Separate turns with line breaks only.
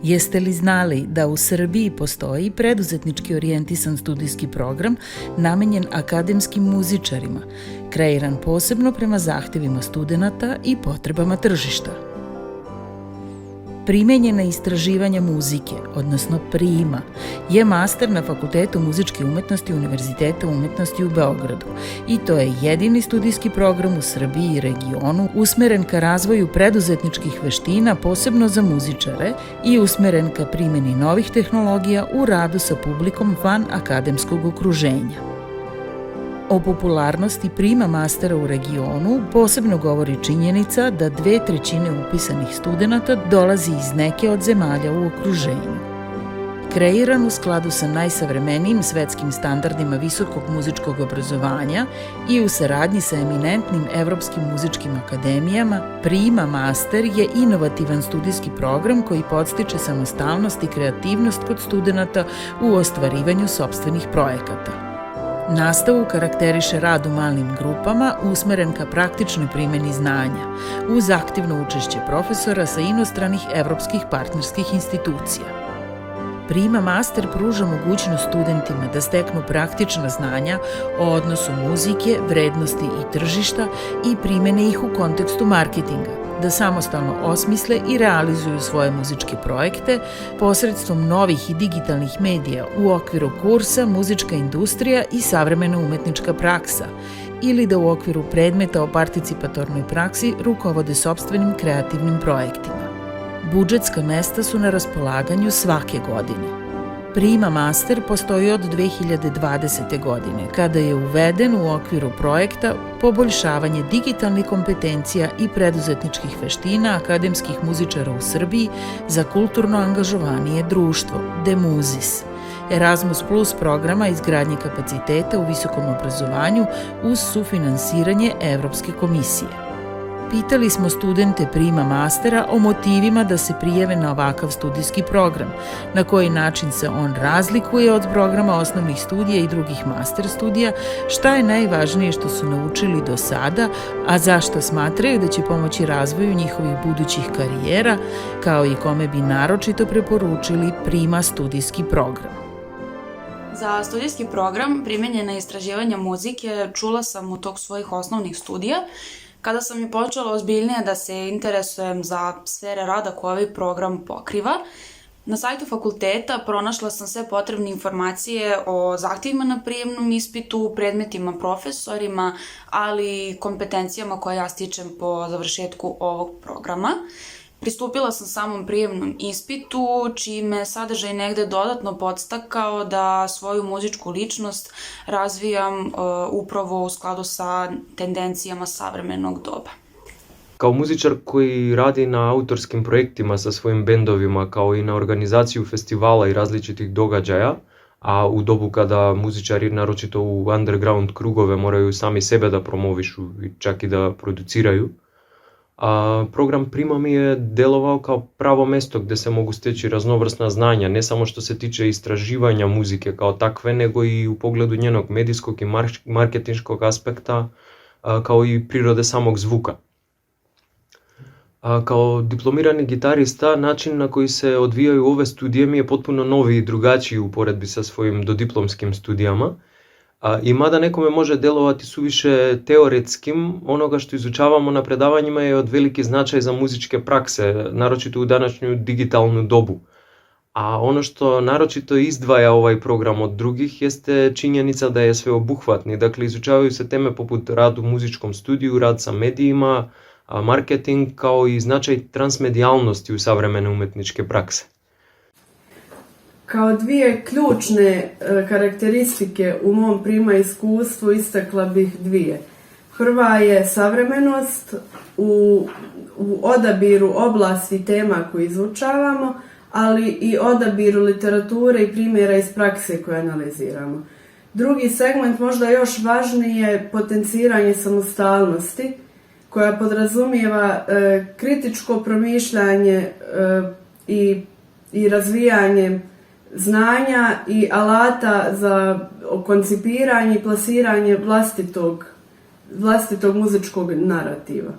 Jeste li znali da u Srbiji postoji preduzetnički orijentisan studijski program namenjen akademskim muzičarima, kreiran posebno prema zahtevima studenata i potrebama tržišta? Primenjena istraživanja muzike, odnosno PRIMA, je master na Fakultetu muzičke umetnosti Univerziteta umetnosti u Beogradu i to je jedini studijski program u Srbiji i regionu usmeren ka razvoju preduzetničkih veština posebno za muzičare i usmeren ka primeni novih tehnologija u radu sa publikom van akademskog okruženja. O popularnosti PRIMA mastera u regionu posebno govori činjenica da 2/3 upisanih studenata dolazi iz neke od zemalja u okruženju. Kreiran u skladu sa najsavremenijim svetskim standardima visokog muzičkog obrazovanja i u saradnji sa eminentnim evropskim muzičkim akademijama, PRIMA Master je inovativan studijski program koji podstiče samostalnost i kreativnost kod studenata u ostvarivanju sopstvenih projekata. Nastavu karakteriše rad u malim grupama usmeren ka praktičnoj primeni znanja, uz aktivno učešće profesora sa inostranih evropskih partnerskih institucija. PRIMA Master pruža mogućnost studentima da steknu praktična znanja o odnosu muzike, vrednosti i tržišta i primene ih u kontekstu marketinga, da samostalno osmisle i realizuju svoje muzičke projekte posredstvom novih i digitalnih medija u okviru kursa Muzička industrija i savremena umetnička praksa ili da u okviru predmeta o participatornoj praksi rukovode sopstvenim kreativnim projektima. Budžetska mesta su na raspolaganju svake godine. PRIMA Master postoji od 2020. godine, kada je uveden u okviru projekta poboljšavanje digitalnih kompetencija i preduzetničkih veština akademskih muzičara u Srbiji za kulturno angažovanije društvo, DEMUZIS, Erasmus Plus programa izgradnje kapaciteta u visokom obrazovanju uz sufinansiranje Evropske komisije. Pitali smo studente PRIMA Mastera o motivima da se prijave na ovakav studijski program, na koji način se on razlikuje od programa osnovnih studija i drugih master studija, šta je najvažnije što su naučili do sada, a zašto smatraju da će pomoći razvoju njihovih budućih karijera, kao i kome bi naročito preporučili PRIMA studijski program.
Za studijski program primenjena istraživanja muzike čula sam u tog svojih osnovnih studija, kada sam i počela ozbiljnije da se interesujem za sfere rada koje ovaj program pokriva. Na sajtu fakulteta pronašla sam sve potrebne informacije o zahtjevima na prijemnom ispitu, predmetima, profesorima, ali i kompetencijama koje ja stičem po završetku ovog programa. Pristupila sam samom prijemnom ispitu, čime sadržaj negde dodatno podstakao da svoju muzičku ličnost razvijam upravo u skladu sa tendencijama savremenog doba.
Kao muzičar koji radi na autorskim projektima sa svojim bendovima, kao i na organizaciju festivala i različitih događaja, a u dobu kada muzičari, naročito u underground krugove, moraju sami sebe da promovišu i čak i da produciraju, program PRIMA mi je delovao kao pravo mesto gde se mogu steći raznovrsna znanja, ne samo što se tiče istraživanja muzike kao takve, nego i u pogledu njenog medijskog i marketinškog aspekta, kao i prirode samog zvuka. Kao diplomirani gitarista, način na koji se odvijaju ove studije mi je potpuno novi i drugačiji u poredbi sa svojim dodiplomskim studijama. I mada nekome može delovati suviše teoretskim, onoga što izučavamo na predavanjima je od veliki značaj za muzičke prakse, naročito u današnju digitalnu dobu. A ono što naročito izdvaja ovaj program od drugih jeste činjenica da je sveobuhvatni, dakle izučavaju se teme poput rad u muzičkom studiju, rad sa medijima, marketing, kao i značaj transmedijalnosti u savremene umetničke prakse.
Kao dvije ključne karakteristike u mom PRIMA iskustvu istakla bih dvije. Prva je savremenost u odabiru oblasti tema koje izučavamo, ali i odabiru literature i primjera iz prakse koje analiziramo. Drugi segment, možda još važniji, je potenciranje samostalnosti, koja podrazumijeva kritičko promišljanje i razvijanje znanja i alata za koncipiranje i plasiranje vlastitog muzičkog narativa.